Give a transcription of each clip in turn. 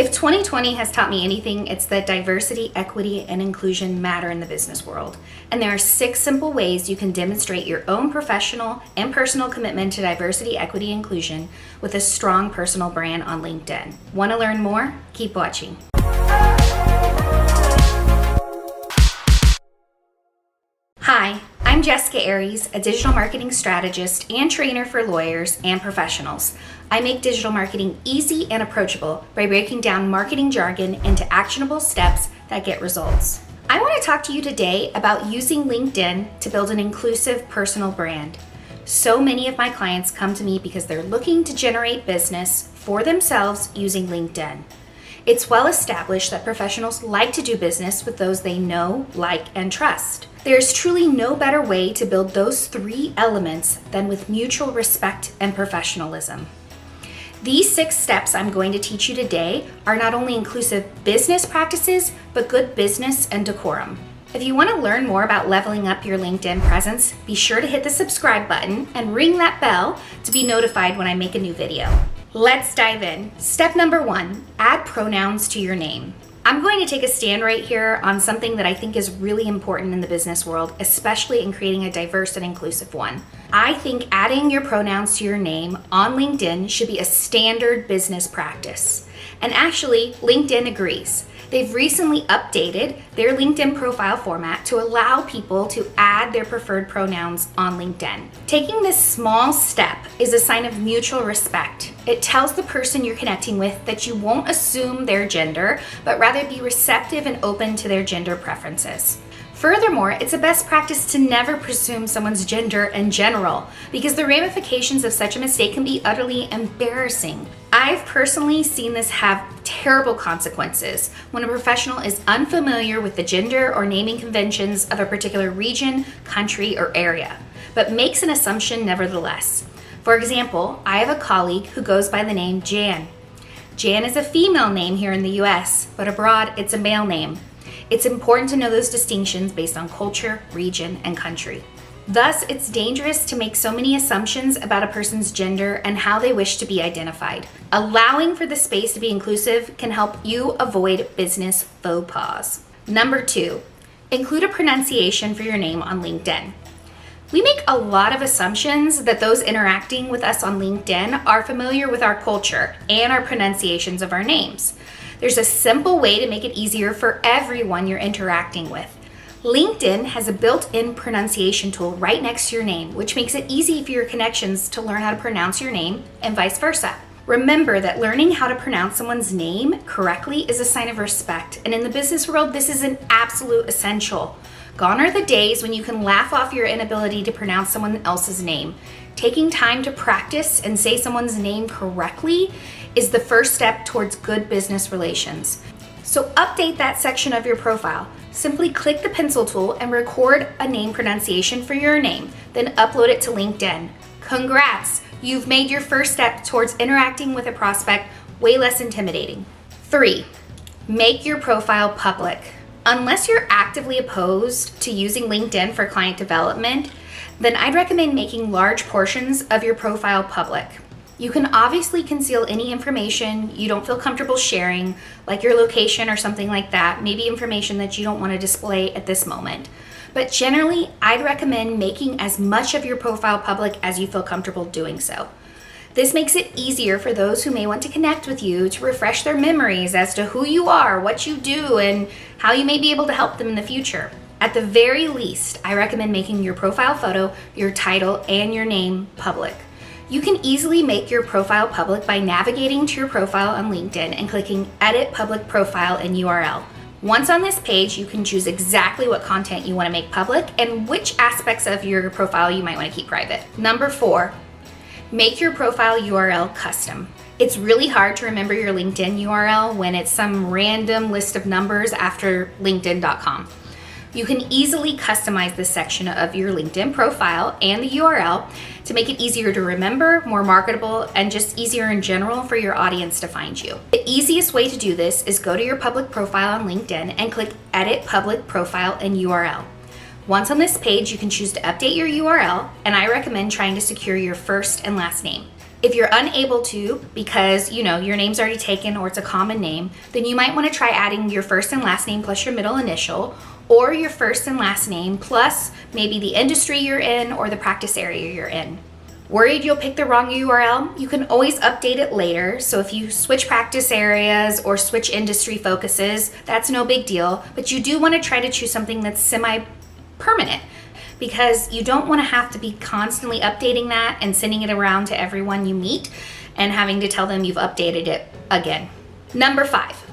If 2020 has taught me anything, it's that diversity, equity, and inclusion matter in the business world. And there are 6 simple ways you can demonstrate your own professional and personal commitment to diversity, equity, and inclusion with a strong personal brand on LinkedIn. Want to learn more? Keep watching. Hi, I'm Jessica Aries, a digital marketing strategist and trainer for lawyers and professionals. I make digital marketing easy and approachable by breaking down marketing jargon into actionable steps that get results. I want to talk to you today about using LinkedIn to build an inclusive personal brand. So many of my clients come to me because they're looking to generate business for themselves using LinkedIn. It's well established that professionals like to do business with those they know, like, and trust. There's truly no better way to build those 3 elements than with mutual respect and professionalism. These 6 steps I'm going to teach you today are not only inclusive business practices, but good business and decorum. If you want to learn more about leveling up your LinkedIn presence, be sure to hit the subscribe button and ring that bell to be notified when I make a new video. Let's dive in. Step number 1, add pronouns to your name. I'm going to take a stand right here on something that I think is really important in the business world, especially in creating a diverse and inclusive one. I think adding your pronouns to your name on LinkedIn should be a standard business practice. And actually, LinkedIn agrees. They've recently updated their LinkedIn profile format to allow people to add their preferred pronouns on LinkedIn. Taking this small step is a sign of mutual respect. It tells the person you're connecting with that you won't assume their gender, but rather be receptive and open to their gender preferences. Furthermore, it's a best practice to never presume someone's gender in general, because the ramifications of such a mistake can be utterly embarrassing. I've personally seen this have terrible consequences when a professional is unfamiliar with the gender or naming conventions of a particular region, country, or area, but makes an assumption nevertheless. For example, I have a colleague who goes by the name Jan. Jan is a female name here in the US, but abroad it's a male name. It's important to know those distinctions based on culture, region, and country. Thus, it's dangerous to make so many assumptions about a person's gender and how they wish to be identified. Allowing for the space to be inclusive can help you avoid business faux pas. Number 2, include a pronunciation for your name on LinkedIn. We make a lot of assumptions that those interacting with us on LinkedIn are familiar with our culture and our pronunciations of our names. There's a simple way to make it easier for everyone you're interacting with. LinkedIn has a built-in pronunciation tool right next to your name, which makes it easy for your connections to learn how to pronounce your name and vice versa. Remember that learning how to pronounce someone's name correctly is a sign of respect, and in the business world, this is an absolute essential. Gone are the days when you can laugh off your inability to pronounce someone else's name. Taking time to practice and say someone's name correctly is the first step towards good business relations. So update that section of your profile. Simply click the pencil tool and record a name pronunciation for your name, then upload it to LinkedIn. Congrats! You've made your first step towards interacting with a prospect way less intimidating. 3, make your profile public. Unless you're actively opposed to using LinkedIn for client development, then I'd recommend making large portions of your profile public. You can obviously conceal any information you don't feel comfortable sharing, like your location or something like that, maybe information that you don't want to display at this moment. But generally, I'd recommend making as much of your profile public as you feel comfortable doing so. This makes it easier for those who may want to connect with you to refresh their memories as to who you are, what you do, and how you may be able to help them in the future. At the very least, I recommend making your profile photo, your title, and your name public. You can easily make your profile public by navigating to your profile on LinkedIn and clicking Edit Public Profile and URL. Once on this page, you can choose exactly what content you want to make public and which aspects of your profile you might want to keep private. Number 4, make your profile URL custom. It's really hard to remember your LinkedIn URL when it's some random list of numbers after linkedin.com. You can easily customize this section of your LinkedIn profile and the URL to make it easier to remember, more marketable, and just easier in general for your audience to find you. The easiest way to do this is go to your public profile on LinkedIn and click Edit Public Profile and URL. Once on this page, you can choose to update your URL, and I recommend trying to secure your first and last name. If you're unable to because your name's already taken or it's a common name, then you might want to try adding your first and last name plus your middle initial, or your first and last name plus maybe the industry you're in or the practice area you're in. Worried you'll pick the wrong URL? You can always update it later. So if you switch practice areas or switch industry focuses, that's no big deal. But you do want to try to choose something that's semi-permanent, because you don't want to have to be constantly updating that and sending it around to everyone you meet and having to tell them you've updated it again. Number 5,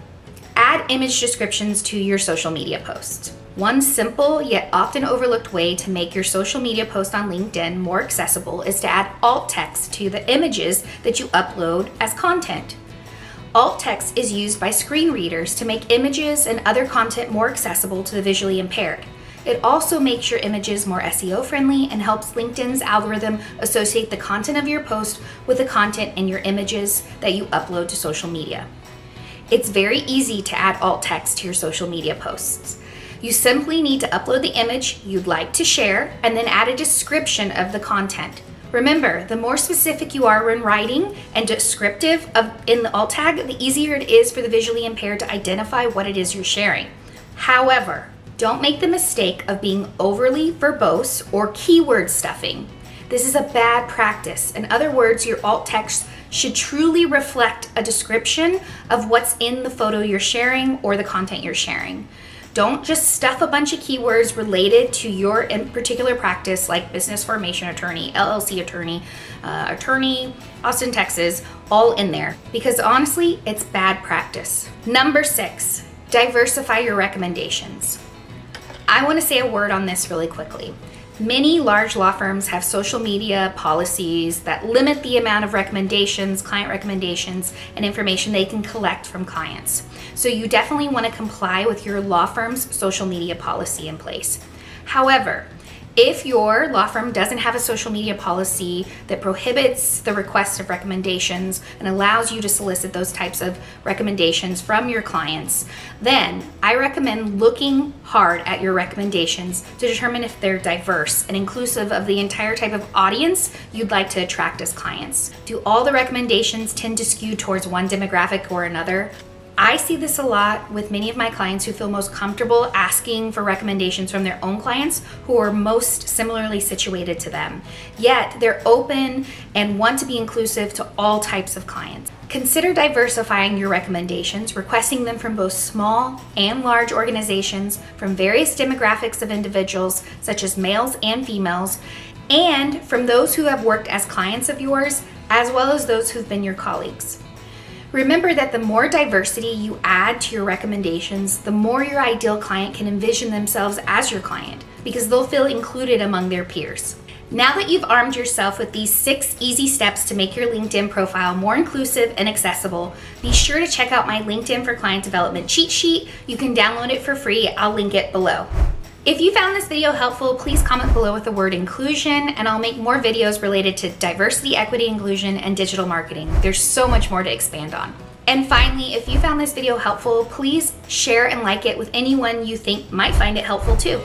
add image descriptions to your social media posts. One simple yet often overlooked way to make your social media post on LinkedIn more accessible is to add alt text to the images that you upload as content. Alt text is used by screen readers to make images and other content more accessible to the visually impaired. It also makes your images more SEO friendly and helps LinkedIn's algorithm associate the content of your post with the content in your images that you upload to social media. It's very easy to add alt text to your social media posts. You simply need to upload the image you'd like to share and then add a description of the content. Remember, the more specific you are when writing and descriptive in the alt tag, the easier it is for the visually impaired to identify what it is you're sharing. However, don't make the mistake of being overly verbose or keyword stuffing. This is a bad practice. In other words, your alt text should truly reflect a description of what's in the photo you're sharing or the content you're sharing. Don't just stuff a bunch of keywords related to your in particular practice, like business formation attorney, LLC attorney, attorney, Austin, Texas, all in there, because honestly, it's bad practice. Number 6, diversify your recommendations. I want to say a word on this really quickly. Many large law firms have social media policies that limit the amount of recommendations, client recommendations, and information they can collect from clients. So you definitely want to comply with your law firm's social media policy in place. However, if your law firm doesn't have a social media policy that prohibits the request of recommendations and allows you to solicit those types of recommendations from your clients, then I recommend looking hard at your recommendations to determine if they're diverse and inclusive of the entire type of audience you'd like to attract as clients. Do all the recommendations tend to skew towards one demographic or another? I see this a lot with many of my clients who feel most comfortable asking for recommendations from their own clients who are most similarly situated to them. Yet they're open and want to be inclusive to all types of clients. Consider diversifying your recommendations, requesting them from both small and large organizations, from various demographics of individuals, such as males and females, and from those who have worked as clients of yours, as well as those who've been your colleagues. Remember that the more diversity you add to your recommendations, the more your ideal client can envision themselves as your client, because they'll feel included among their peers. Now that you've armed yourself with these 6 easy steps to make your LinkedIn profile more inclusive and accessible, be sure to check out my LinkedIn for Client Development cheat sheet. You can download it for free. I'll link it below. If you found this video helpful, please comment below with the word inclusion, and I'll make more videos related to diversity, equity, inclusion, and digital marketing. There's so much more to expand on. And finally, if you found this video helpful, please share and like it with anyone you think might find it helpful too.